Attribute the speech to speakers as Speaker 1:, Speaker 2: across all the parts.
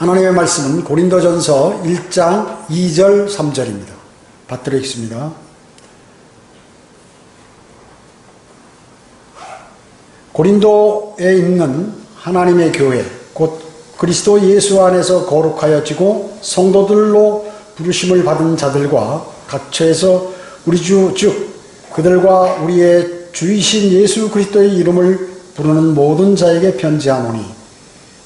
Speaker 1: 하나님의 말씀은 고린도전서 1장 2절 3절입니다. 받들어 읽습니다. 고린도에 있는 하나님의 교회 곧 그리스도 예수 안에서 거룩하여지고 성도들로 부르심을 받은 자들과 각처에서 우리 주 즉 그들과 우리의 주이신 예수 그리스도의 이름을 부르는 모든 자에게 편지하노니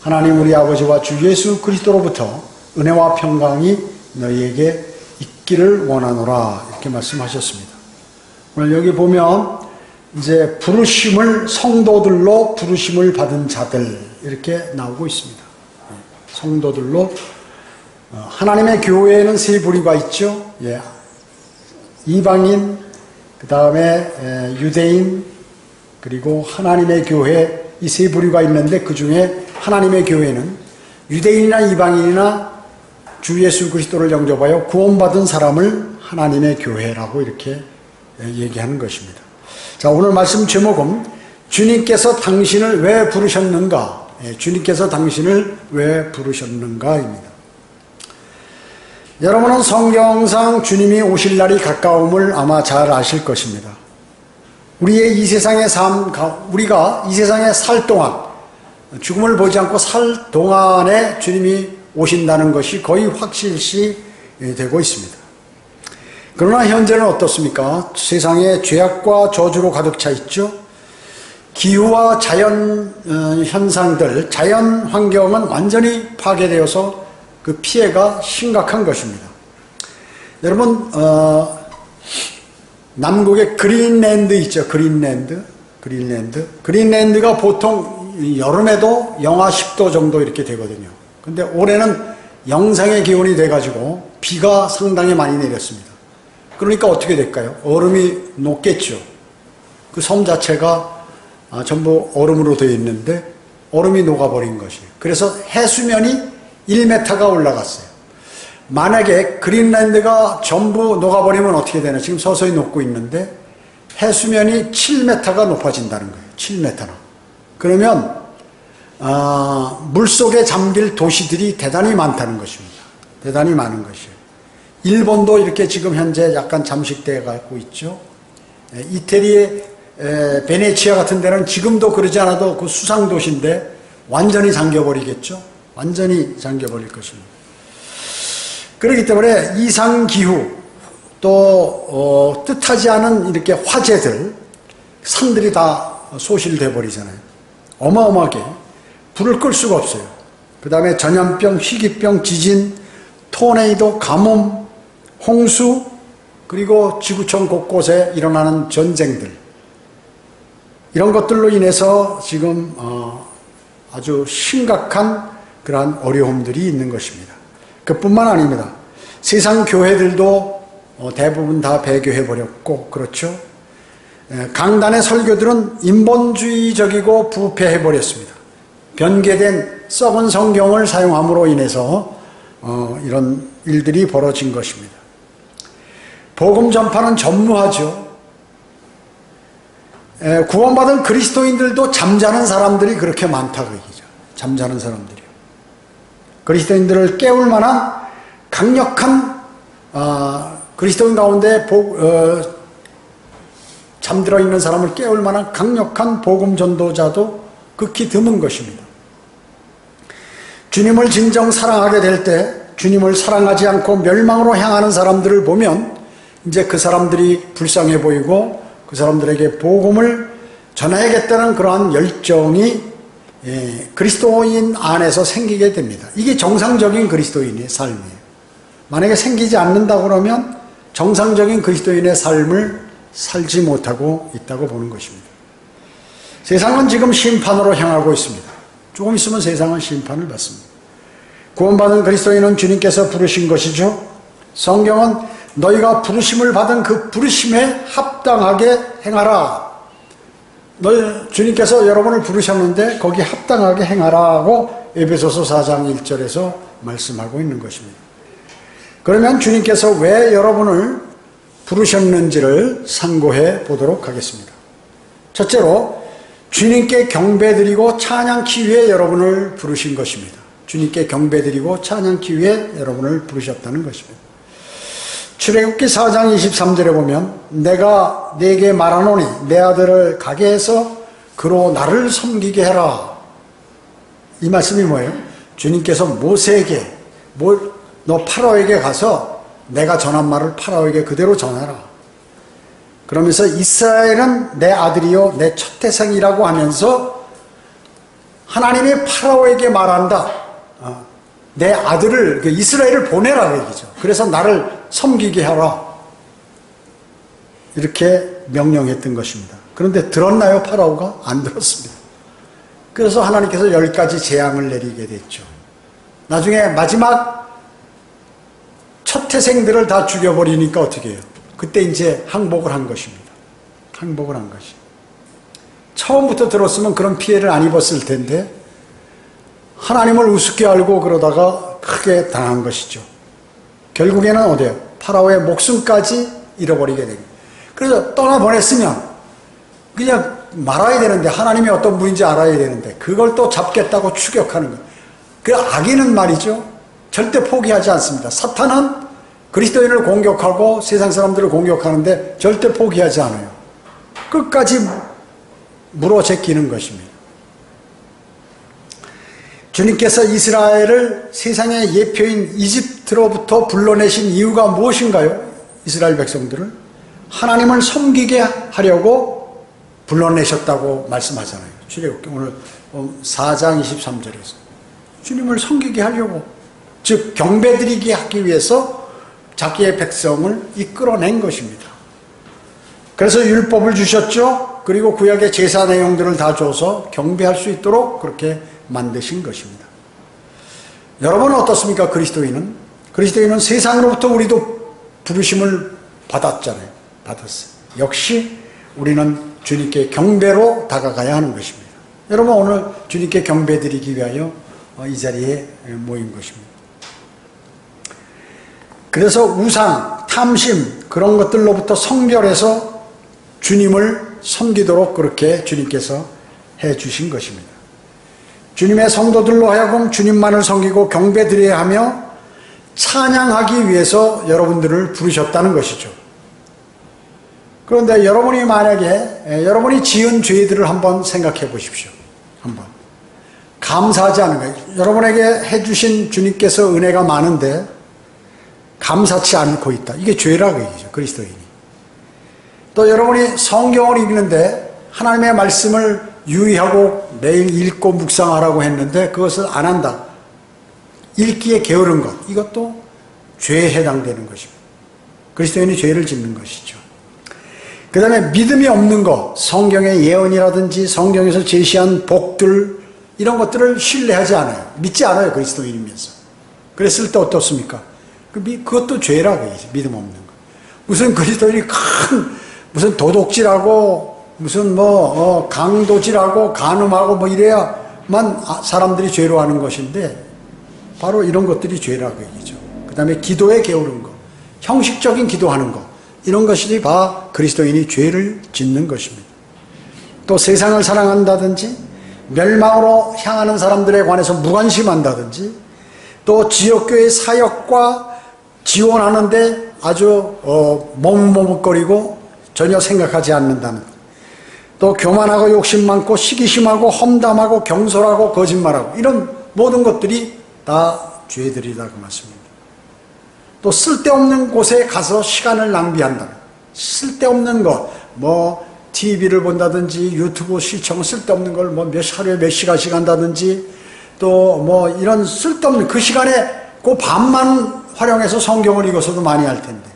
Speaker 1: 하나님 우리 아버지와 주 예수 그리스도로부터 은혜와 평강이 너희에게 있기를 원하노라 이렇게 말씀하셨습니다. 오늘 여기 보면 이제 부르심을 성도들로 부르심을 받은 자들 이렇게 나오고 있습니다. 성도들로 하나님의 교회에는 세 부류가 있죠. 이방인, 그 다음에 유대인, 그리고 하나님의 교회 이 세 부류가 있는데 그 중에 하나님의 교회는 유대인이나 이방인이나 주 예수 그리스도를 영접하여 구원받은 사람을 하나님의 교회라고 이렇게 얘기하는 것입니다. 자, 오늘 말씀 제목은 주님께서 당신을 왜 부르셨는가? 주님께서 당신을 왜 부르셨는가입니다. 여러분은 성경상 주님이 오실 날이 가까움을 아마 잘 아실 것입니다. 우리가 이 세상에 살 동안 죽음을 보지 않고 살 동안에 주님이 오신다는 것이 거의 확실시 되고 있습니다. 그러나 현재는 어떻습니까? 세상에 죄악과 저주로 가득 차 있죠. 기후와 자연 현상들, 자연 환경은 완전히 파괴되어서 그 피해가 심각한 것입니다. 여러분 남극의 그린랜드 있죠. 그린랜드가 보통 여름에도 영하 10도 정도 이렇게 되거든요. 근데 올해는 영상의 기온이 돼가지고 비가 상당히 많이 내렸습니다. 그러니까 어떻게 될까요? 얼음이 녹겠죠. 그 섬 자체가 전부 얼음으로 되어 있는데 얼음이 녹아버린 것이에요. 그래서 해수면이 1m가 올라갔어요. 만약에 그린랜드가 전부 녹아버리면 어떻게 되나? 지금 서서히 녹고 있는데 해수면이 7m가 높아진다는 거예요. 7m나. 그러면 물속에 잠길 도시들이 대단히 많다는 것입니다. 대단히 많은 것이에요. 일본도 이렇게 지금 현재 약간 잠식되어 가고 있죠. 이태리의 베네치아 같은 데는 지금도 그러지 않아도 그 수상도시인데 완전히 잠겨버리겠죠. 완전히 잠겨버릴 것입니다. 그렇기 때문에 이상기후 또 뜻하지 않은 이렇게 화재들, 산들이 다 소실돼 버리잖아요. 어마어마하게 불을 끌 수가 없어요. 그 다음에 전염병, 희귀병, 지진, 토네이도, 가뭄, 홍수, 그리고 지구촌 곳곳에 일어나는 전쟁들, 이런 것들로 인해서 지금 아주 심각한 그러한 어려움들이 있는 것입니다. 그뿐만 아닙니다. 세상 교회들도 대부분 다 배교해버렸고, 그렇죠? 강단의 설교들은 인본주의적이고 부패해버렸습니다. 변개된 썩은 성경을 사용함으로 인해서 이런 일들이 벌어진 것입니다. 복음 전파는 전무하죠. 구원받은 그리스도인들도 잠자는 사람들이 그렇게 많다고 얘기죠. 잠자는 사람들이요. 그리스도인들을 깨울 만한 강력한 그리스도인 가운데 잠들어 있는 사람을 깨울 만한 강력한 복음 전도자도 극히 드문 것입니다. 주님을 진정 사랑하게 될 때 주님을 사랑하지 않고 멸망으로 향하는 사람들을 보면 이제 그 사람들이 불쌍해 보이고 그 사람들에게 복음을 전해야겠다는 그러한 열정이 그리스도인 안에서 생기게 됩니다. 이게 정상적인 그리스도인의 삶이에요. 만약에 생기지 않는다 그러면 정상적인 그리스도인의 삶을 살지 못하고 있다고 보는 것입니다. 세상은 지금 심판으로 향하고 있습니다. 조금 있으면 세상은 심판을 받습니다. 구원받은 그리스도인은 주님께서 부르신 것이죠. 성경은 너희가 부르심을 받은 그 부르심에 합당하게 행하라. 주님께서 여러분을 부르셨는데 거기에 합당하게 행하라고 에베소서 4장 1절에서 말씀하고 있는 것입니다. 그러면 주님께서 왜 여러분을 부르셨는지를 상고해 보도록 하겠습니다. 첫째로 주님께 경배드리고 찬양하기 위해 여러분을 부르신 것입니다. 주님께 경배드리고 찬양기 위해 여러분을 부르셨다는 것입니다. 출애굽기 4장 23절에 보면 내가 네게 말하노니 내 아들을 가게 해서 그로 나를 섬기게 해라. 이 말씀이 뭐예요? 주님께서 모세에게 너 파라오에게 가서 내가 전한 말을 파라오에게 그대로 전하라. 그러면서 이스라엘은 내 아들이요 내 첫 태생이라고 하면서 하나님이 파라오에게 말한다. 내 아들을 이스라엘을 보내라 얘기죠. 그래서 나를 섬기게 하라. 이렇게 명령했던 것입니다. 그런데 들었나요? 파라오가? 안 들었습니다. 그래서 하나님께서 10가지 재앙을 내리게 됐죠. 나중에 마지막 첫 태생들을 다 죽여버리니까 어떻게 해요? 그때 이제 항복을 한 것입니다. 항복을 한 것이. 처음부터 들었으면 그런 피해를 안 입었을 텐데 하나님을 우습게 알고 그러다가 크게 당한 것이죠. 결국에는 어디에요? 파라오의 목숨까지 잃어버리게 됩니다. 그래서 떠나보냈으면 그냥 말아야 되는데 하나님이 어떤 분인지 알아야 되는데 그걸 또 잡겠다고 추격하는 거예요. 그 악인은 말이죠. 절대 포기하지 않습니다. 사탄은 그리스도인을 공격하고 세상 사람들을 공격하는데 절대 포기하지 않아요. 끝까지 물어제끼는 것입니다. 주님께서 이스라엘을 세상의 예표인 이집트로부터 불러내신 이유가 무엇인가요? 이스라엘 백성들을 하나님을 섬기게 하려고 불러내셨다고 말씀하잖아요. 출애굽기 오늘 4장 23절에서 주님을 섬기게 하려고, 즉 경배드리게 하기 위해서 자기의 백성을 이끌어낸 것입니다. 그래서 율법을 주셨죠. 그리고 구약의 제사 내용들을 다 줘서 경배할 수 있도록 그렇게 만드신 것입니다. 여러분은 어떻습니까? 그리스도인은 세상으로부터 우리도 부르심을 받았잖아요. 받았어요. 역시 우리는 주님께 경배로 다가가야 하는 것입니다. 여러분 오늘 주님께 경배드리기 위하여 이 자리에 모인 것입니다. 그래서 우상, 탐심 그런 것들로부터 성별해서 주님을 섬기도록 그렇게 주님께서 해주신 것입니다. 주님의 성도들로 하여금 주님만을 섬기고 경배드려야 하며 찬양하기 위해서 여러분들을 부르셨다는 것이죠. 그런데 여러분이 만약에 여러분이 지은 죄들을 한번 생각해 보십시오. 한번 감사하지 않은 거예요. 여러분에게 해주신 주님께서 은혜가 많은데 감사치 않고 있다. 이게 죄라고 얘기죠. 그리스도인이. 또 여러분이 성경을 읽는데 하나님의 말씀을 유의하고 매일 읽고 묵상하라고 했는데 그것을 안 한다. 읽기에 게으른 것. 이것도 죄에 해당되는 것입니다. 그리스도인이 죄를 짓는 것이죠. 그 다음에 믿음이 없는 것, 성경의 예언이라든지 성경에서 제시한 복들 이런 것들을 신뢰하지 않아요. 믿지 않아요. 그리스도인이면서. 그랬을 때 어떻습니까? 그것도 죄라고 얘기죠. 믿음 없는 것. 무슨 그리스도인이 무슨 도둑질하고 무슨 강도질하고 간음하고 이래야만 사람들이 죄로 하는 것인데 바로 이런 것들이 죄라고 얘기죠. 그 다음에 기도에 게으른 것, 형식적인 기도하는 것 이런 것이 다 그리스도인이 죄를 짓는 것입니다. 또 세상을 사랑한다든지 멸망으로 향하는 사람들에 관해서 무관심한다든지 또 지역교회 사역과 지원하는데 아주 머뭇머뭇거리고 전혀 생각하지 않는다는 것. 또 교만하고 욕심 많고 시기심하고 험담하고 경솔하고 거짓말하고 이런 모든 것들이 다 죄들이다 그 말씀입니다. 또 쓸데없는 곳에 가서 시간을 낭비한다. 쓸데없는 것, TV를 본다든지 유튜브 시청 쓸데없는 걸 하루에 몇 시간씩 한다든지 또 이런 쓸데없는 그 시간에 그 밤만 활용해서 성경을 읽어서도 많이 할 텐데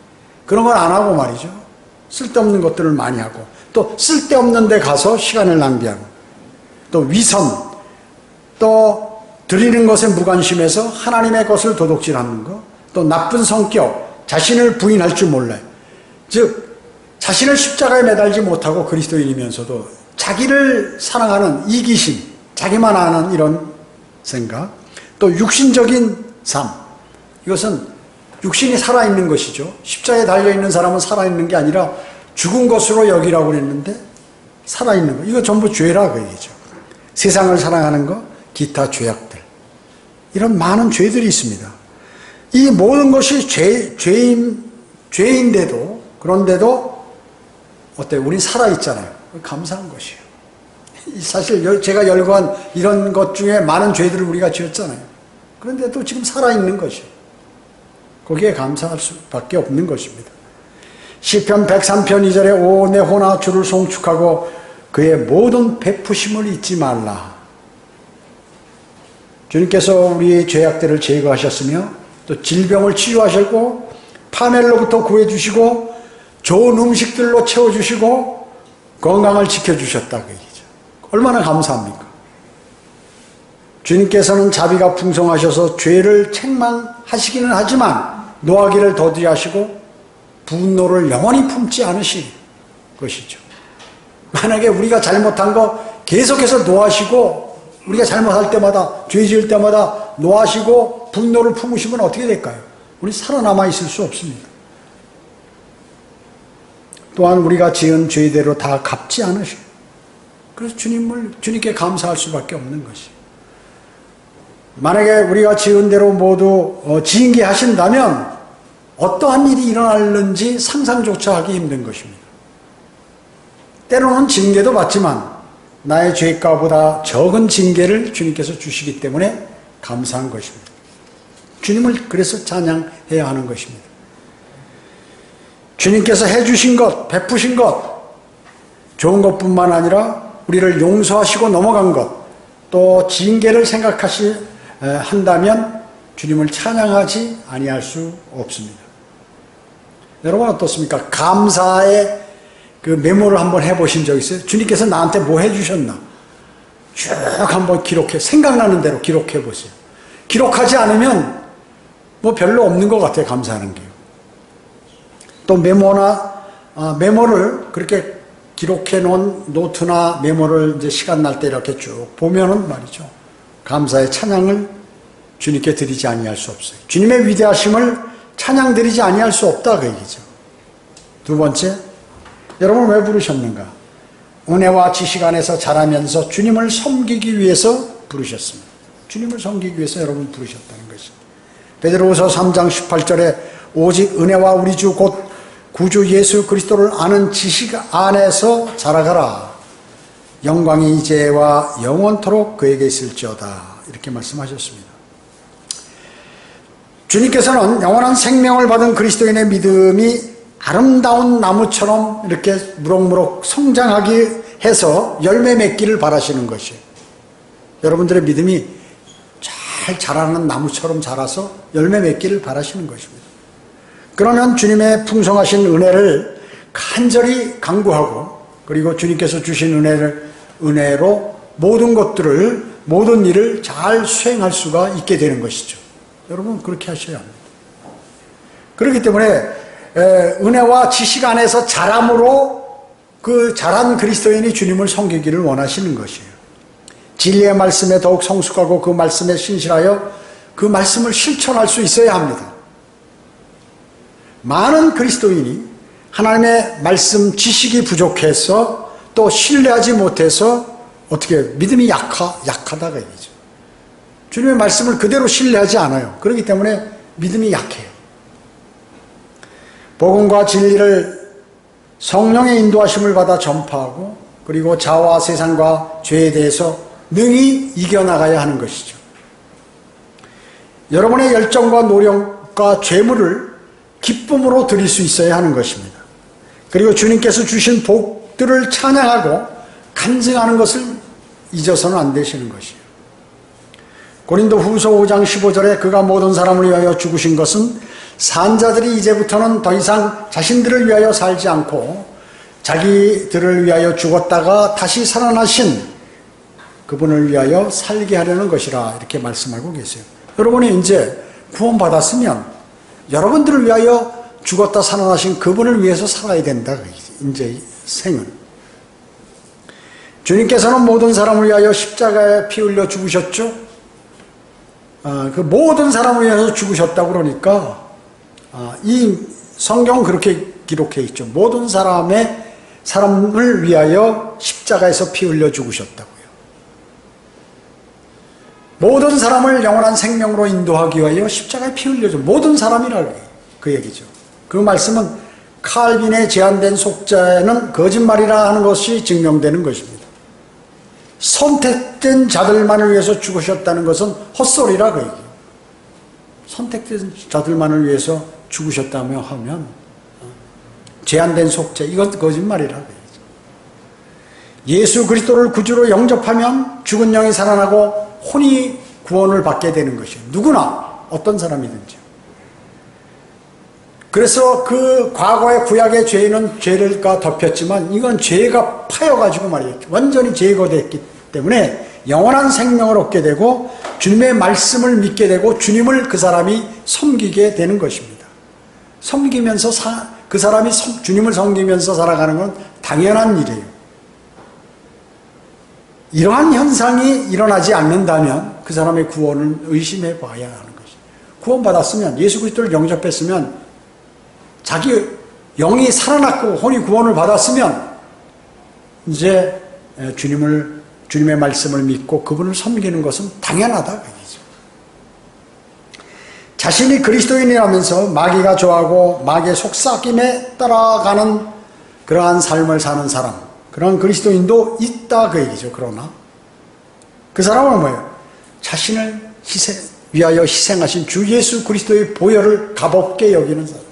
Speaker 1: 그런 걸 안 하고 말이죠. 쓸데없는 것들을 많이 하고 또 쓸데없는 데 가서 시간을 낭비하고 또 위선 또 드리는 것에 무관심해서 하나님의 것을 도둑질하는 것 또 나쁜 성격 자신을 부인할 줄 몰라요. 즉 자신을 십자가에 매달지 못하고 그리스도인이면서도 자기를 사랑하는 이기심 자기만 아는 이런 생각 또 육신적인 삶 이것은 육신이 살아있는 것이죠. 십자가에 달려있는 사람은 살아있는 게 아니라 죽은 것으로 여기라고 그랬는데 살아있는 거 이거 전부 죄라고 얘기죠. 세상을 사랑하는 거 기타 죄악들 이런 많은 죄들이 있습니다. 이 모든 것이 죄인데도, 그런데도 어때요? 우린 살아있잖아요. 감사한 것이에요. 사실 제가 열거한 이런 것 중에 많은 죄들을 우리가 지었잖아요. 그런데도 지금 살아있는 것이에요. 거기에 감사할 수밖에 없는 것입니다. 시편 103편 2절에 오 내 혼아 주를 송축하고 그의 모든 베푸심을 잊지 말라. 주님께서 우리의 죄악들을 제거하셨으며 또 질병을 치유하셨고 파멸로부터 구해주시고 좋은 음식들로 채워주시고 건강을 지켜주셨다 그 얘기죠. 얼마나 감사합니까? 주님께서는 자비가 풍성하셔서 죄를 책망하시기는 하지만 노하기를 더디하시고 분노를 영원히 품지 않으신 것이죠. 만약에 우리가 잘못한 거 계속해서 노하시고 우리가 잘못할 때마다 죄 지을 때마다 노하시고 분노를 품으시면 어떻게 될까요? 우리 살아남아 있을 수 없습니다. 또한 우리가 지은 죄대로 다 갚지 않으셔요. 그래서 주님께 감사할 수밖에 없는 것이에요. 만약에 우리가 지은 대로 모두 지인게 하신다면 어떠한 일이 일어날는지 상상조차 하기 힘든 것입니다. 때로는 징계도 받지만 나의 죄가보다 적은 징계를 주님께서 주시기 때문에 감사한 것입니다. 주님을 그래서 찬양해야 하는 것입니다. 주님께서 해주신 것, 베푸신 것, 좋은 것뿐만 아니라 우리를 용서하시고 넘어간 것, 또 징계를 한다면 주님을 찬양하지 아니할 수 없습니다. 여러분 어떻습니까? 감사의 그 메모를 한번 해보신 적 있어요? 주님께서 나한테 뭐 해주셨나? 쭉 한번 생각나는 대로 기록해 보세요. 기록하지 않으면 뭐 별로 없는 것 같아요, 감사하는 게요. 또 메모를 그렇게 기록해 놓은 노트나 메모를 이제 시간 날 때 이렇게 쭉 보면은 말이죠. 감사의 찬양을 주님께 드리지 아니할 수 없어요. 주님의 위대하심을 찬양 드리지 아니할 수 없다 그 얘기죠. 두 번째, 여러분 왜 부르셨는가? 은혜와 지식 안에서 자라면서 주님을 섬기기 위해서 부르셨습니다. 주님을 섬기기 위해서 여러분 부르셨다는 것이. 베드로후서 3장 18절에 오직 은혜와 우리 주 곧 구주 예수 그리스도를 아는 지식 안에서 자라가라. 영광이 이제와 영원토록 그에게 있을지어다. 이렇게 말씀하셨습니다. 주님께서는 영원한 생명을 받은 그리스도인의 믿음이 아름다운 나무처럼 이렇게 무럭무럭 성장하게 해서 열매 맺기를 바라시는 것이에요. 여러분들의 믿음이 잘 자라는 나무처럼 자라서 열매 맺기를 바라시는 것입니다. 그러면 주님의 풍성하신 은혜를 간절히 강구하고 그리고 주님께서 주신 은혜로 모든 일을 잘 수행할 수가 있게 되는 것이죠. 여러분 그렇게 하셔야 합니다. 그렇기 때문에 은혜와 지식 안에서 자람으로 그 자란 그리스도인이 주님을 섬기기를 원하시는 것이에요. 진리의 말씀에 더욱 성숙하고 그 말씀에 신실하여 그 말씀을 실천할 수 있어야 합니다. 많은 그리스도인이 하나님의 말씀 지식이 부족해서 또 신뢰하지 못해서 어떻게 믿음이 약하다가 얘기죠. 주님의 말씀을 그대로 신뢰하지 않아요. 그렇기 때문에 믿음이 약해요. 복음과 진리를 성령의 인도하심을 받아 전파하고 그리고 자아와 세상과 죄에 대해서 능히 이겨나가야 하는 것이죠. 여러분의 열정과 노력과 재물을 기쁨으로 드릴 수 있어야 하는 것입니다. 그리고 주님께서 주신 복들을 찬양하고 간증하는 것을 잊어서는 안 되시는 것이에요. 고린도 후서 5장 15절에 그가 모든 사람을 위하여 죽으신 것은 산자들이 이제부터는 더 이상 자신들을 위하여 살지 않고 자기들을 위하여 죽었다가 다시 살아나신 그분을 위하여 살게 하려는 것이라 이렇게 말씀하고 계세요. 여러분이 이제 구원받았으면 여러분들을 위하여 죽었다 살아나신 그분을 위해서 살아야 된다. 이제 생은. 주님께서는 모든 사람을 위하여 십자가에 피 흘려 죽으셨죠. 그 모든 사람을 위해서 죽으셨다고 그러니까 이 성경은 그렇게 기록해 있죠. 모든 사람을 위하여 십자가에서 피 흘려 죽으셨다고요. 모든 사람을 영원한 생명으로 인도하기 위하여 십자가에 피 흘려줘. 모든 사람이라고 그 얘기죠. 그 말씀은 칼빈의 제한된 속죄는 거짓말이라 하는 것이 증명되는 것입니다. 선택된 자들만을 위해서 죽으셨다는 것은 헛소리라 그 얘기예요. 선택된 자들만을 위해서 죽으셨다며 하면 제한된 속죄, 이건 거짓말이라 그 얘기죠. 예수 그리스도를 구주로 영접하면 죽은 영이 살아나고 혼이 구원을 받게 되는 것이에요. 누구나 어떤 사람이든지. 그래서 그 과거의 구약의 죄는 죄를가 덮였지만 이건 죄가 파여가지고 말이에요. 완전히 제거됐기 때문에 영원한 생명을 얻게 되고 주님의 말씀을 믿게 되고 주님을 그 사람이 섬기게 되는 것입니다. 섬기면서 그 사람이 주님을 섬기면서 살아가는 건 당연한 일이에요. 이러한 현상이 일어나지 않는다면 그 사람의 구원을 의심해 봐야 하는 것이죠. 구원받았으면, 예수 그리스도를 영접했으면, 자기 영이 살아났고 혼이 구원을 받았으면 이제 주님의 말씀을 믿고 그분을 섬기는 것은 당연하다 그 얘기죠. 자신이 그리스도인이라면서 마귀가 좋아하고 마귀의 속삭임에 따라가는 그러한 삶을 사는 사람, 그런 그리스도인도 있다 그 얘기죠. 그러나 그 사람은 뭐예요? 자신을 위하여 희생하신 주 예수 그리스도의 보혈을 값없게 여기는 사람,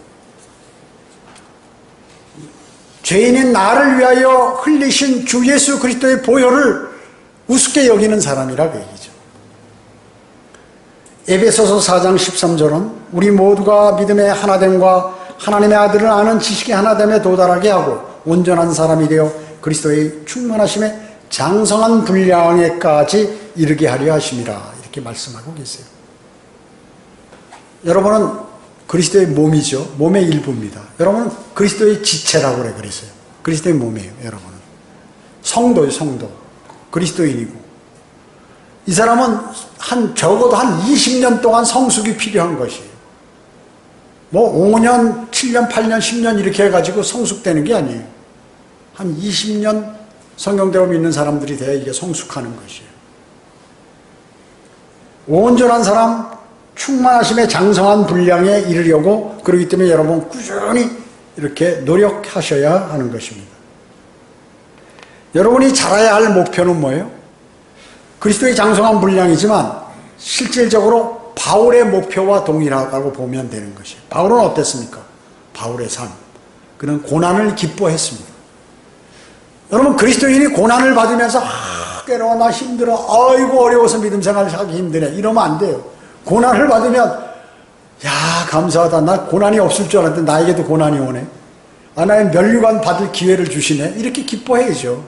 Speaker 1: 죄인인 나를 위하여 흘리신 주 예수 그리스도의 보혈을 우습게 여기는 사람이라 그 얘기죠. 에베소서 4장 13절은 우리 모두가 믿음의 하나됨과 하나님의 아들을 아는 지식의 하나됨에 도달하게 하고 온전한 사람이 되어 그리스도의 충만하심에 장성한 분량에까지 이르게 하려 하심이라, 이렇게 말씀하고 계세요. 여러분은 그리스도의 몸이죠. 몸의 일부입니다. 여러분은 그리스도의 지체라고 그래, 그랬어요. 그리스도의 몸이에요, 여러분은. 성도예요, 성도. 그리스도인이고. 이 사람은 적어도 한 20년 동안 성숙이 필요한 것이에요. 뭐 5년, 7년, 8년, 10년 이렇게 해가지고 성숙되는 게 아니에요. 한 20년 성경대로 믿는 사람들이 돼야 이게 성숙하는 것이에요. 온전한 사람, 충만하심의 장성한 분량에 이르려고, 그렇기 때문에 여러분 꾸준히 이렇게 노력하셔야 하는 것입니다. 여러분이 잘해야 할 목표는 뭐예요? 그리스도의 장성한 분량이지만 실질적으로 바울의 목표와 동일하다고 보면 되는 것이에요. 바울은 어땠습니까? 바울의 삶, 그는 고난을 기뻐했습니다. 여러분, 그리스도인이 고난을 받으면서 괴로워, 나 힘들어, 아이고 어려워서 믿음 생활을 하기 힘드네, 이러면 안 돼요. 고난을 받으면 야, 감사하다, 나 고난이 없을 줄 알았는데 나에게도 고난이 오네, 하나님 면류관 받을 기회를 주시네, 이렇게 기뻐해야죠.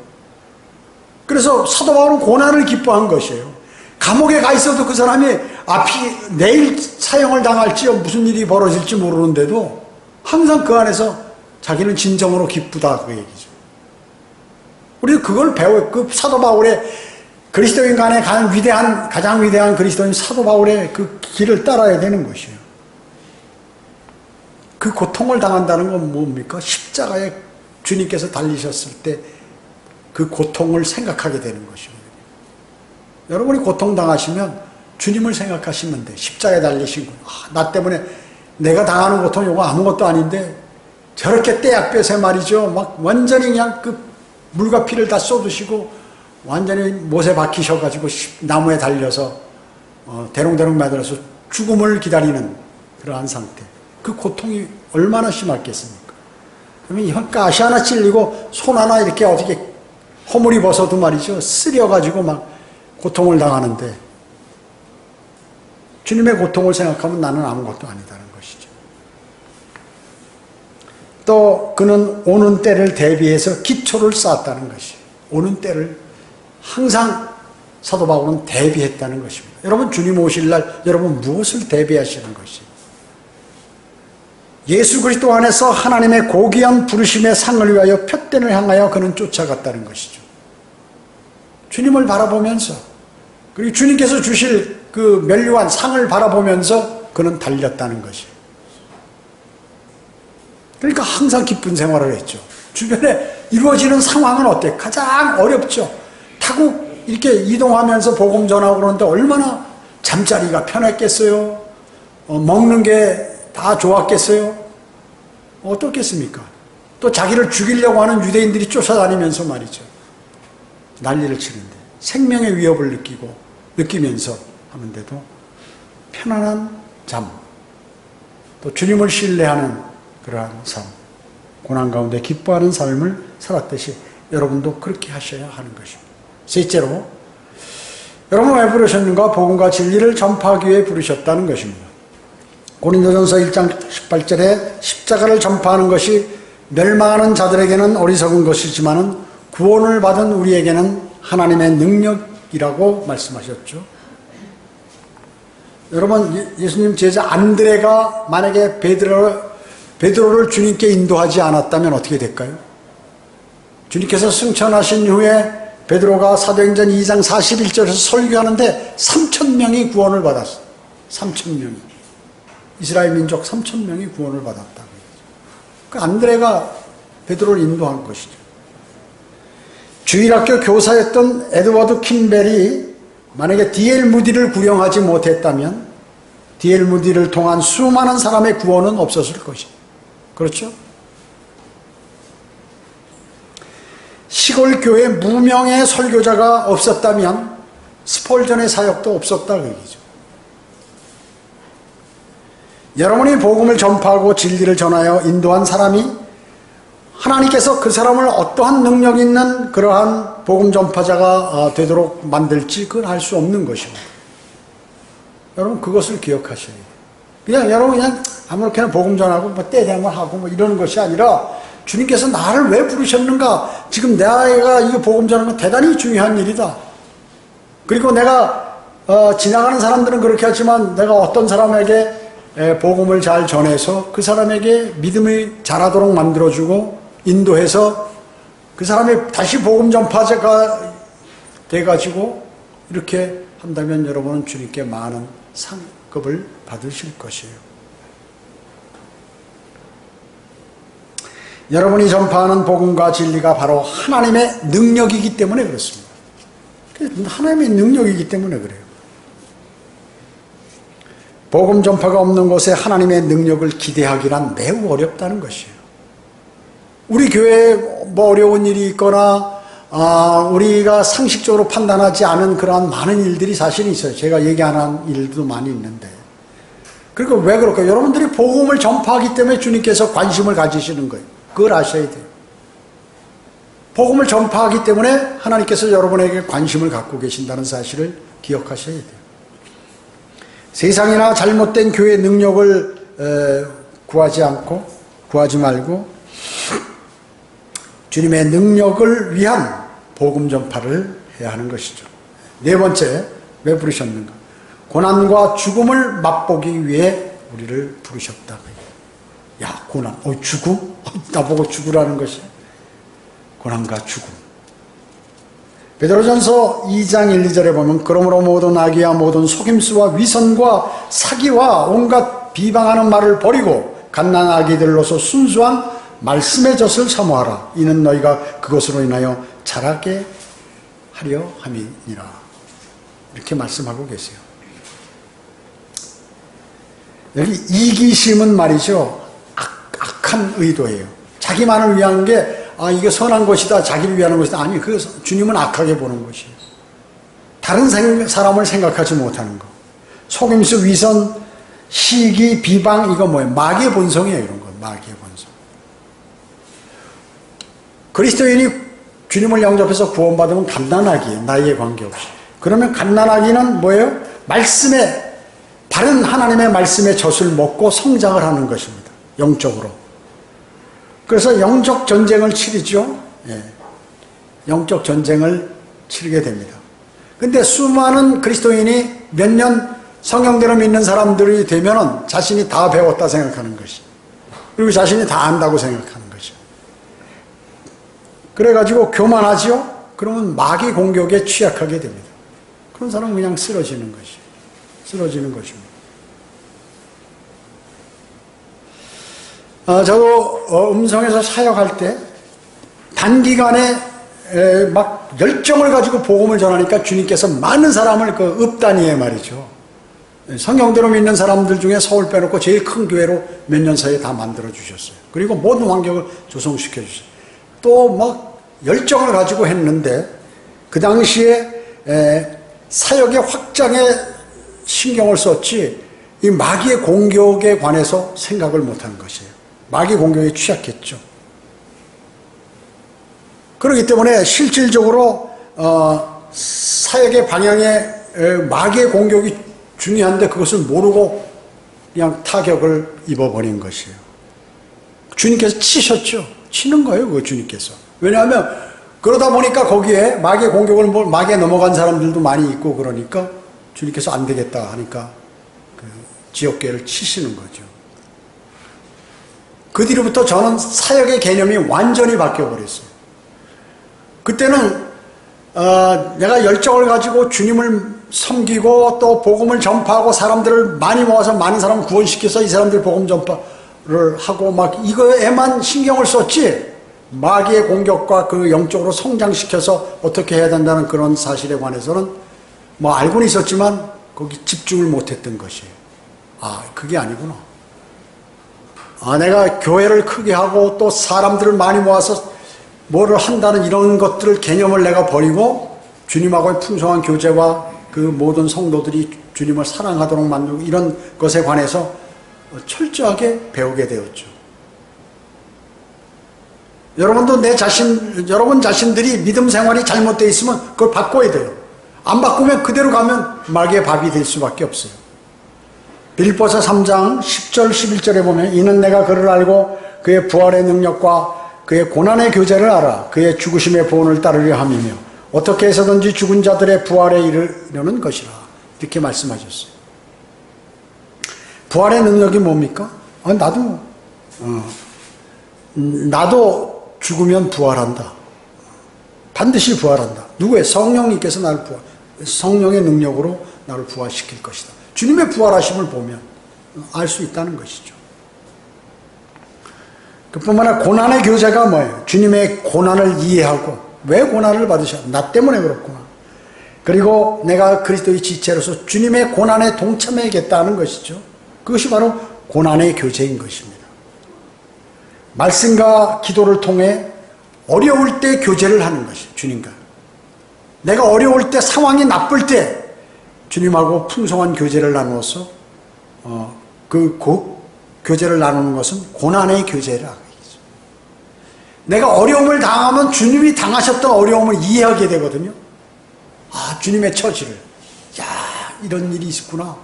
Speaker 1: 그래서 사도 바울은 고난을 기뻐한 것이에요. 감옥에 가 있어도 그 사람이 앞이 내일 사형을 당할지 무슨 일이 벌어질지 모르는데도 항상 그 안에서 자기는 진정으로 기쁘다, 그 얘기죠. 우리도 그걸 배워요. 그 사도 바울의 그리스도인 간에 가장 위대한 그리스도인 사도 바울의 그 길을 따라야 되는 것이에요. 그 고통을 당한다는 건 뭡니까? 십자가에 주님께서 달리셨을 때 그 고통을 생각하게 되는 것입니다. 여러분이 고통당하시면 주님을 생각하시면 돼. 십자가에 달리신 거. 나 때문에 내가 당하는 고통 이거 아무것도 아닌데 저렇게 떼약볕에 말이죠, 막 완전히 그냥 그 물과 피를 다 쏟으시고 완전히 못에 박히셔가지고 나무에 달려서 대롱대롱 매달려서 죽음을 기다리는 그러한 상태. 그 고통이 얼마나 심했겠습니까? 그러면 혀가시 하나 찔리고 손 하나 이렇게 어떻게 허물이 벗어도 말이죠, 쓰려가지고 막 고통을 당하는데 주님의 고통을 생각하면 나는 아무것도 아니다는 것이죠. 또 그는 오는 때를 대비해서 기초를 쌓았다는 것이에요. 오는 때를 항상 사도 바울은 대비했다는 것입니다. 여러분, 주님 오실 날 여러분 무엇을 대비하시는 것이에요? 예수 그리스도 안에서 하나님의 고귀한 부르심의 상을 위하여 푯된을 향하여 그는 쫓아갔다는 것이죠. 주님을 바라보면서, 그리고 주님께서 주실 그 면류관 상을 바라보면서 그는 달렸다는 것이에요. 그러니까 항상 기쁜 생활을 했죠. 주변에 이루어지는 상황은 어때요? 가장 어렵죠. 타고 이렇게 이동하면서 복음 전하고 그러는데 얼마나 잠자리가 편했겠어요? 먹는 게 다 좋았겠어요? 어떻겠습니까? 또 자기를 죽이려고 하는 유대인들이 쫓아다니면서 말이죠. 난리를 치는데 생명의 위협을 느끼면서 하는데도 편안한 잠, 또 주님을 신뢰하는 그러한 삶, 고난 가운데 기뻐하는 삶을 살았듯이 여러분도 그렇게 하셔야 하는 것입니다. 셋째로, 여러분 왜 부르셨는가? 복음과 진리를 전파하기 위해 부르셨다는 것입니다. 고린도전서 1장 18절에 십자가를 전파하는 것이 멸망하는 자들에게는 어리석은 것이지만 구원을 받은 우리에게는 하나님의 능력이라고 말씀하셨죠. 여러분, 예수님 제자 안드레가 만약에 베드로를 주님께 인도하지 않았다면 어떻게 될까요? 주님께서 승천하신 후에 베드로가 사도행전 2장 41절에서 설교하는데 3,000명이 구원을 받았어요. 3,000명이. 이스라엘 민족 3,000명이 구원을 받았다. 그 안드레가 베드로를 인도한 것이죠. 주일학교 교사였던 에드워드 킴벨이 만약에 D.L. 무디를 구령하지 못했다면 D.L. 무디를 통한 수많은 사람의 구원은 없었을 것이죠. 그렇죠? 시골 교회 무명의 설교자가 없었다면 스펄전의 사역도 없었다 그 얘기죠. 여러분이 복음을 전파하고 진리를 전하여 인도한 사람이 하나님께서 그 사람을 어떠한 능력 있는 그러한 복음 전파자가 되도록 만들지 그건 알 수 없는 것입니다. 여러분 그것을 기억하셔야 돼요. 그냥 여러분 그냥 아무렇게나 복음 전하고 뭐 떼대만 하고 뭐 이러는 것이 아니라 주님께서 나를 왜 부르셨는가? 지금 내가 이 복음 전하는 건 대단히 중요한 일이다. 그리고 내가 지나가는 사람들은 그렇게 하지만 내가 어떤 사람에게 복음을 잘 전해서 그 사람에게 믿음이 자라도록 만들어주고 인도해서 그 사람이 다시 복음 전파자가 돼가지고 이렇게 한다면 여러분은 주님께 많은 상급을 받으실 것이에요. 여러분이 전파하는 복음과 진리가 바로 하나님의 능력이기 때문에 그렇습니다. 하나님의 능력이기 때문에 그래요. 복음 전파가 없는 곳에 하나님의 능력을 기대하기란 매우 어렵다는 것이에요. 우리 교회에 뭐 어려운 일이 있거나 우리가 상식적으로 판단하지 않은 그러한 많은 일들이 사실 있어요. 제가 얘기 안 한 일도 많이 있는데. 그리고 왜 그럴까요? 여러분들이 복음을 전파하기 때문에 주님께서 관심을 가지시는 거예요. 그걸 아셔야 돼요. 복음을 전파하기 때문에 하나님께서 여러분에게 관심을 갖고 계신다는 사실을 기억하셔야 돼요. 세상이나 잘못된 교회의 능력을 구하지 말고 주님의 능력을 위한 복음 전파를 해야 하는 것이죠. 네 번째, 왜 부르셨는가? 고난과 죽음을 맛보기 위해 우리를 부르셨다. 야, 고난, 죽음? 나보고 죽으라는 것이 고난과 죽음. 베드로전서 2장 1, 2절에 보면 그러므로 모든 악의와 모든 속임수와 위선과 사기와 온갖 비방하는 말을 버리고 갓난 아기들로서 순수한 말씀의 젖을 사모하라. 이는 너희가 그것으로 인하여 자라게 하려 함이니라. 이렇게 말씀하고 계세요. 여기 이기심은 말이죠. 악한 의도예요. 자기만을 위한 게 이게 선한 것이다, 자기를 위하는 것이다. 아니, 그 주님은 악하게 보는 것이에요. 다른 사람을 생각하지 못하는 거. 속임수, 위선, 시기, 비방, 이거 뭐예요? 마귀의 본성이에요, 이런 거. 마귀의 본성. 그리스도인이 주님을 영접해서 구원받으면 갓난아기예요. 나이에 관계없이. 그러면 갓난아기는 뭐예요? 바른 하나님의 말씀의 젖을 먹고 성장을 하는 것입니다. 영적으로. 그래서 영적 전쟁을 치르죠. 예. 영적 전쟁을 치르게 됩니다. 근데 수많은 그리스도인이 몇 년 성경대로 믿는 사람들이 되면은 자신이 다 배웠다 생각하는 것이. 그리고 자신이 다 안다고 생각하는 것이. 그래가지고 교만하죠? 그러면 마귀 공격에 취약하게 됩니다. 그런 사람은 그냥 쓰러지는 것이. 쓰러지는 것입니다. 저도 음성에서 사역할 때 단기간에 막 열정을 가지고 복음을 전하니까 주님께서 많은 사람을 그 읍단위에 말이죠. 성경대로 믿는 사람들 중에 서울 빼놓고 제일 큰 교회로 몇 년 사이에 다 만들어 주셨어요. 그리고 모든 환경을 조성시켜 주셨어요. 또 막 열정을 가지고 했는데 그 당시에 사역의 확장에 신경을 썼지 이 마귀의 공격에 관해서 생각을 못하는 것이에요. 마귀 공격에 취약했죠. 그렇기 때문에 실질적으로 사역의 방향에 마귀의 공격이 중요한데 그것을 모르고 그냥 타격을 입어버린 것이에요. 주님께서 치셨죠. 치는 거예요, 그거 주님께서. 왜냐하면 그러다 보니까 거기에 마귀의 공격을 마귀에 넘어간 사람들도 많이 있고 그러니까 주님께서 안 되겠다 하니까 그 지역교회를 치시는 거죠. 그 뒤로부터 저는 사역의 개념이 완전히 바뀌어버렸어요. 그때는 내가 열정을 가지고 주님을 섬기고 또 복음을 전파하고 사람들을 많이 모아서 많은 사람을 구원시켜서 이 사람들 복음 전파를 하고 막 이거에만 신경을 썼지 마귀의 공격과 그 영적으로 성장시켜서 어떻게 해야 된다는 그런 사실에 관해서는 뭐 알고는 있었지만 거기 집중을 못했던 것이에요. 그게 아니구나. 내가 교회를 크게 하고 또 사람들을 많이 모아서 뭐를 한다는 이런 것들을 개념을 내가 버리고 주님하고의 풍성한 교제와 그 모든 성도들이 주님을 사랑하도록 만들고 이런 것에 관해서 철저하게 배우게 되었죠. 여러분도 여러분 자신들이 믿음 생활이 잘못되어 있으면 그걸 바꿔야 돼요. 안 바꾸면 그대로 가면 마귀의 밥이 될 수밖에 없어요. 빌립보서 3장 10절 11절에 보면 이는 내가 그를 알고 그의 부활의 능력과 그의 고난의 교제를 알아 그의 죽으심의 보응을 따르려 함이며 어떻게 해서든지 죽은 자들의 부활에 이르려는 것이라 이렇게 말씀하셨어요. 부활의 능력이 뭡니까? 나도 죽으면 부활한다. 반드시 부활한다. 누구의? 성령님께서 나를 성령의 능력으로 나를 부활시킬 것이다. 주님의 부활하심을 보면 알 수 있다는 것이죠. 그뿐만 아니라 고난의 교제가 뭐예요? 주님의 고난을 이해하고 왜 고난을 받으셨나? 나 때문에 그렇구나. 그리고 내가 그리스도의 지체로서 주님의 고난에 동참해야겠다는 것이죠. 그것이 바로 고난의 교제인 것입니다. 말씀과 기도를 통해 어려울 때 교제를 하는 것이에요. 주님과. 내가 어려울 때 상황이 나쁠 때 주님하고 풍성한 교제를 나누어서 그 교제를 나누는 것은 고난의 교제라 하겠죠. 내가 어려움을 당하면 주님이 당하셨던 어려움을 이해하게 되거든요. 주님의 처지를. 이런 일이 있었구나.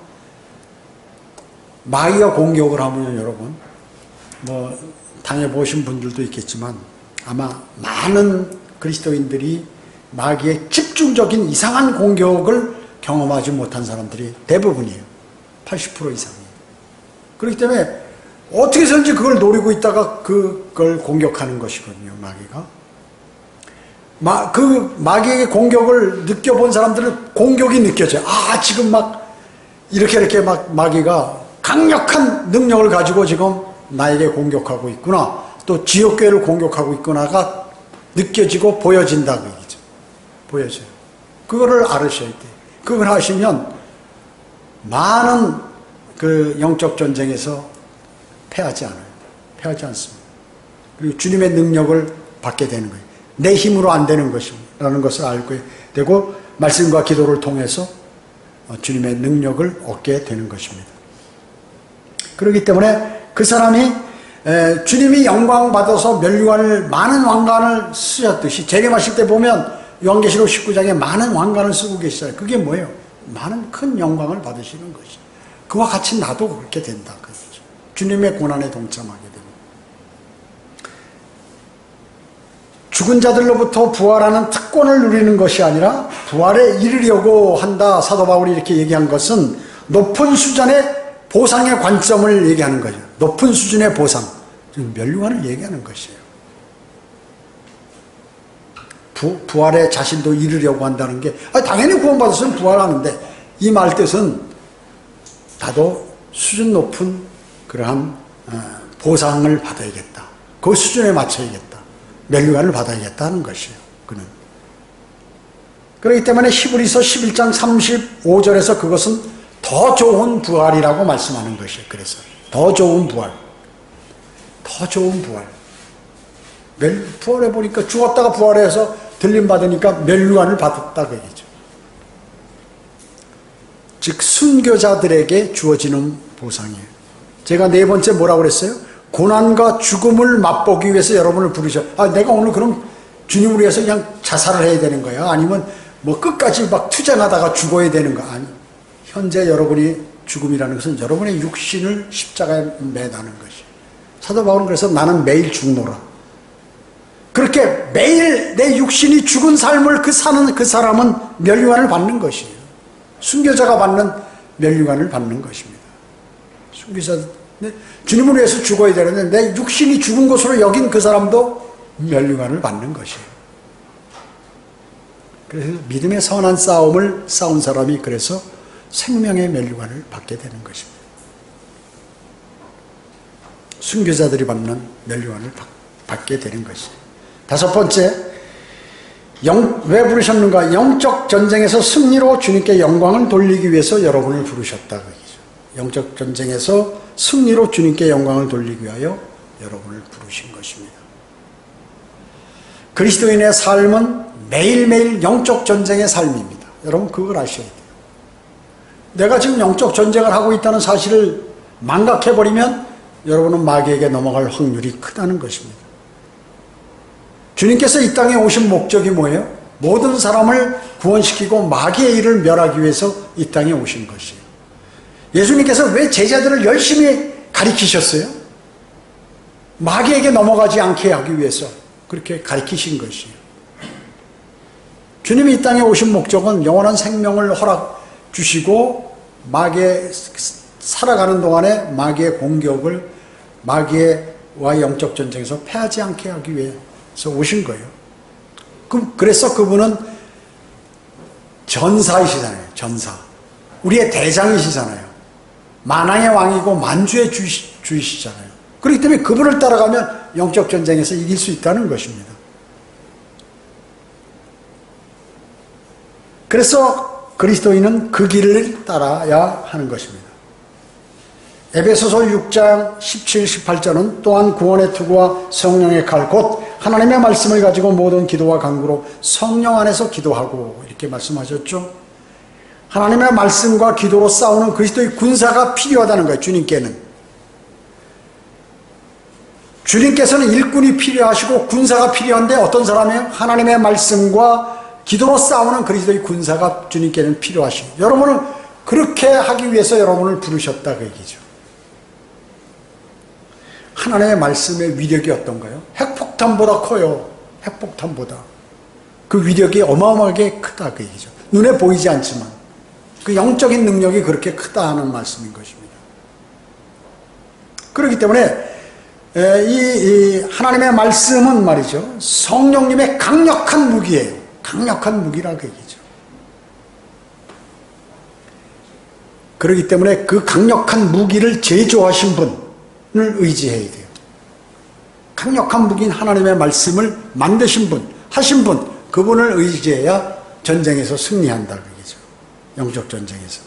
Speaker 1: 마귀가 공격을 하면요, 여러분. 당해보신 분들도 있겠지만 아마 많은 그리스도인들이 마귀의 집중적인 이상한 공격을 경험하지 못한 사람들이 대부분이에요. 80% 이상이에요. 그렇기 때문에 어떻게 해서든지 그걸 노리고 있다가 그걸 공격하는 것이거든요, 마귀가. 그 마귀의 공격을 느껴본 사람들은 공격이 느껴져요. 지금 이렇게 마귀가 강력한 능력을 가지고 지금 나에게 공격하고 있구나. 또 지역교회를 공격하고 있구나가 느껴지고 보여진다, 그 얘기죠. 보여져요. 그거를 알으셔야 돼요. 그걸 하시면 많은 그 영적 전쟁에서 패하지 않아요. 패하지 않습니다. 그리고 주님의 능력을 받게 되는 거예요. 내 힘으로 안 되는 것이라는 것을 알게 되고 말씀과 기도를 통해서 주님의 능력을 얻게 되는 것입니다. 그렇기 때문에 그 사람이 주님이 영광 받아서 면류관을 많은 왕관을 쓰셨듯이 재림하실 때 보면 요한계시록 19장에 많은 왕관을 쓰고 계시잖아요. 그게 뭐예요? 많은 큰 영광을 받으시는 것이죠. 그와 같이 나도 그렇게 된다. 그렇죠. 주님의 고난에 동참하게 됩니다. 죽은 자들로부터 부활하는 특권을 누리는 것이 아니라 부활에 이르려고 한다. 사도 바울이 이렇게 얘기한 것은 높은 수준의 보상의 관점을 얘기하는 거죠. 높은 수준의 보상. 면류관을 얘기하는 것이에요. 부활에 자신도 이르려고 한다는 게 당연히 구원받았으면 부활하는데 이 말 뜻은 나도 수준 높은 그러한 보상을 받아야겠다. 그 수준에 맞춰야겠다. 면류관을 받아야겠다는 것이에요. 그는. 그렇기 때문에 히브리서 11장 35절에서 그것은 더 좋은 부활이라고 말씀하는 것이에요. 그래서 더 좋은 부활, 더 좋은 부활. 부활해 보니까 죽었다가 부활해서 들림 받으니까 멸류관을 받았다 그 얘기죠. 즉 순교자들에게 주어지는 보상이에요. 제가 네 번째 뭐라고 그랬어요? 고난과 죽음을 맛보기 위해서 여러분을 부르셔. 내가 오늘 그럼 주님을 위해서 그냥 자살을 해야 되는 거야? 아니면 뭐 끝까지 막 투쟁하다가 죽어야 되는 거? 아니. 현재 여러분이 죽음이라는 것은 여러분의 육신을 십자가에 매다는 것이. 사도 바울은 그래서 나는 매일 죽노라. 그렇게 매일 내 육신이 죽은 삶을 사는 그 사람은 멸류관을 받는 것이에요. 순교자가 받는 멸류관을 받는 것입니다. 순교자, 주님을 위해서 죽어야 되는데 내 육신이 죽은 것으로 여긴 그 사람도 멸류관을 받는 것이에요. 그래서 믿음의 선한 싸움을 싸운 사람이 그래서 생명의 멸류관을 받게 되는 것입니다. 순교자들이 받는 멸류관을 받게 되는 것이에요. 다섯 번째, 왜 부르셨는가? 영적 전쟁에서 승리로 주님께 영광을 돌리기 위해서 여러분을 부르셨다. 영적 전쟁에서 승리로 주님께 영광을 돌리기 위하여 여러분을 부르신 것입니다. 그리스도인의 삶은 매일매일 영적 전쟁의 삶입니다. 여러분 그걸 아셔야 돼요. 내가 지금 영적 전쟁을 하고 있다는 사실을 망각해버리면 여러분은 마귀에게 넘어갈 확률이 크다는 것입니다. 주님께서 이 땅에 오신 목적이 뭐예요? 모든 사람을 구원시키고 마귀의 일을 멸하기 위해서 이 땅에 오신 것이에요. 예수님께서 왜 제자들을 열심히 가리키셨어요? 마귀에게 넘어가지 않게 하기 위해서 그렇게 가리키신 것이에요. 주님이 이 땅에 오신 목적은 영원한 생명을 허락 주시고 마귀에 살아가는 동안에 마귀의 공격을 마귀와의 영적 전쟁에서 패하지 않게 하기 위해서 오신 거예요. 그래서 그분은 전사이시잖아요. 전사. 우리의 대장이시잖아요. 만왕의 왕이고 만주의 주이시잖아요. 그렇기 때문에 그분을 따라가면 영적 전쟁에서 이길 수 있다는 것입니다. 그래서 그리스도인은 그 길을 따라야 하는 것입니다. 에베소서 6장 17, 18절은 또한 구원의 투구와 성령의 칼 곧 하나님의 말씀을 가지고 모든 기도와 간구로 성령 안에서 기도하고 이렇게 말씀하셨죠. 하나님의 말씀과 기도로 싸우는 그리스도의 군사가 필요하다는 거예요. 주님께서는 일꾼이 필요하시고 군사가 필요한데 어떤 사람이에요? 하나님의 말씀과 기도로 싸우는 그리스도의 군사가 주님께는 필요하시고 여러분은 그렇게 하기 위해서 여러분을 부르셨다 그 얘기죠. 하나님의 말씀의 위력이 어떤가요? 핵폭탄보다 커요. 핵폭탄보다. 그 위력이 어마어마하게 크다 그 얘기죠. 눈에 보이지 않지만 그 영적인 능력이 그렇게 크다 하는 말씀인 것입니다. 그렇기 때문에 이 하나님의 말씀은 말이죠. 성령님의 강력한 무기예요. 강력한 무기라 그 얘기죠. 그렇기 때문에 그 강력한 무기를 제조하신 분을 의지해야 돼요. 강력한 무기인 하나님의 말씀을 만드신 분, 하신 분, 그분을 의지해야 전쟁에서 승리한다 그 얘기죠. 영적 전쟁에서.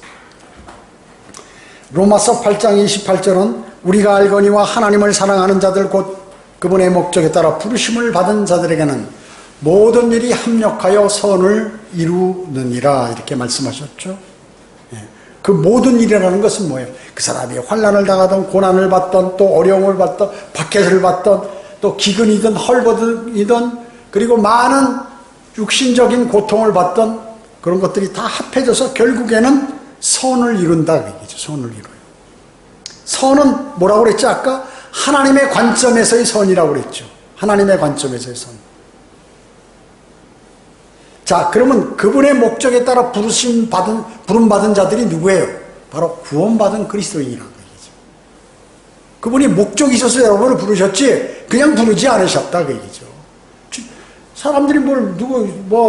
Speaker 1: 로마서 8장 28절은 우리가 알거니와 하나님을 사랑하는 자들 곧 그분의 목적에 따라 부르심을 받은 자들에게는 모든 일이 합력하여 선을 이루느니라 이렇게 말씀하셨죠. 그 모든 일이라는 것은 뭐예요? 그 사람이 환난을 당하던 고난을 받던 또 어려움을 받던 박해를 받던 또 기근이든 헐벗이든 그리고 많은 육신적인 고통을 받던 그런 것들이 다 합해져서 결국에는 선을 이룬다 그 얘기죠. 선을 이뤄요. 선은 뭐라고 그랬죠? 아까 하나님의 관점에서의 선이라고 그랬죠. 하나님의 관점에서의 선. 자, 그러면 그분의 목적에 따라 부름받은 자들이 누구예요? 바로 구원받은 그리스도인이라는 얘기죠. 그분이 목적이 있어서 여러분을 부르셨지 그냥 부르지 않으셨다 그 얘기죠. 사람들이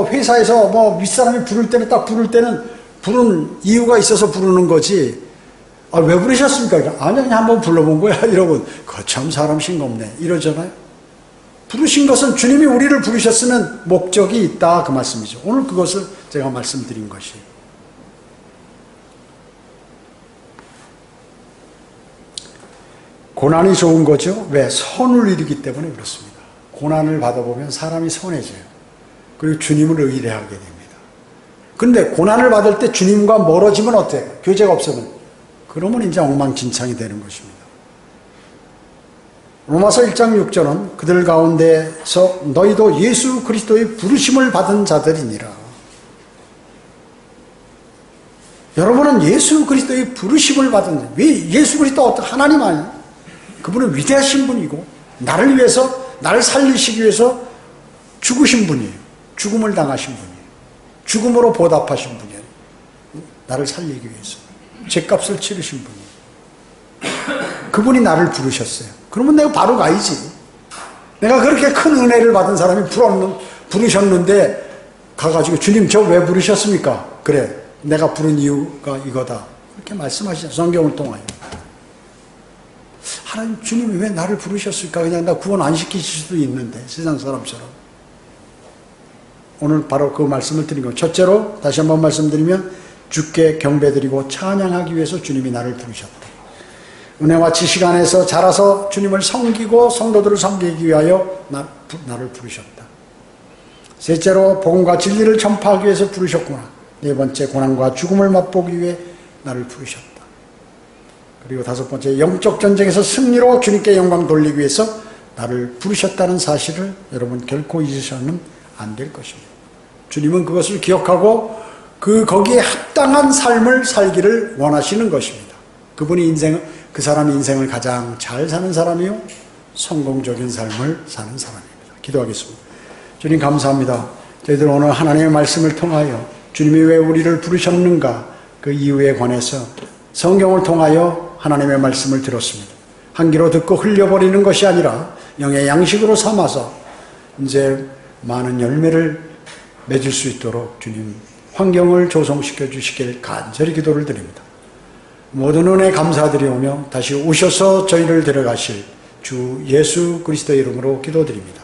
Speaker 1: 회사에서 윗사람이 부를 때는 딱 부를 때는 부른 이유가 있어서 부르는 거지. 왜 부르셨습니까? 아니, 그냥 한번 불러본 거야. 이러면, 참 사람 싱겁네. 이러잖아요. 부르신 것은 주님이 우리를 부르셨으면 목적이 있다. 그 말씀이죠. 오늘 그것을 제가 말씀드린 것이에요. 고난이 좋은 거죠. 왜? 선을 이루기 때문에 그렇습니다. 고난을 받아보면 사람이 선해져요. 그리고 주님을 의뢰하게 됩니다. 근데 고난을 받을 때 주님과 멀어지면 어때요? 교제가 없으면. 그러면 이제 엉망진창이 되는 것입니다. 로마서 1장 6절은 그들 가운데서 너희도 예수 그리스도의 부르심을 받은 자들이니라. 여러분은 예수 그리스도의 부르심을 받은, 왜 예수 그리스도 어떤 하나님 아니에요? 그분은 위대하신 분이고 나를 위해서, 나를 살리시기 위해서 죽으신 분이에요. 죽음을 당하신 분이에요. 죽음으로 보답하신 분이에요. 나를 살리기 위해서 죗값을 치르신 분이에요. 그분이 나를 부르셨어요. 그러면 내가 바로 가야지. 내가 그렇게 큰 은혜를 받은 사람이 부르셨는데 가가지고 주님 저 왜 부르셨습니까? 그래, 내가 부른 이유가 이거다. 그렇게 말씀하시죠. 성경을 통하여. 하나님, 주님이 왜 나를 부르셨을까? 그냥 나 구원 안 시키실 수도 있는데, 세상 사람처럼. 오늘 바로 그 말씀을 드린 거. 첫째로 다시 한번 말씀드리면 주께 경배드리고 찬양하기 위해서 주님이 나를 부르셨다. 은혜와 지식 안에서 자라서 주님을 섬기고 성도들을 섬기기 위하여 나를 부르셨다. 셋째로 복음과 진리를 전파하기 위해서 부르셨구나. 네 번째, 고난과 죽음을 맛보기 위해 나를 부르셨다. 그리고 다섯 번째, 영적 전쟁에서 승리로 주님께 영광 돌리기 위해서 나를 부르셨다는 사실을 여러분 결코 잊으셔서는 안 될 것입니다. 주님은 그것을 기억하고 거기에 합당한 삶을 살기를 원하시는 것입니다. 그 사람이 인생을 가장 잘 사는 사람이요, 성공적인 삶을 사는 사람입니다. 기도하겠습니다. 주님 감사합니다. 저희들 오늘 하나님의 말씀을 통하여 주님이 왜 우리를 부르셨는가, 그 이유에 관해서 성경을 통하여 하나님의 말씀을 들었습니다. 한 귀로 듣고 흘려버리는 것이 아니라 영의 양식으로 삼아서 이제 많은 열매를 맺을 수 있도록 주님 환경을 조성시켜 주시길 간절히 기도를 드립니다. 모든 은혜 감사드리오며 다시 오셔서 저희를 데려가실 주 예수 그리스도의 이름으로 기도드립니다.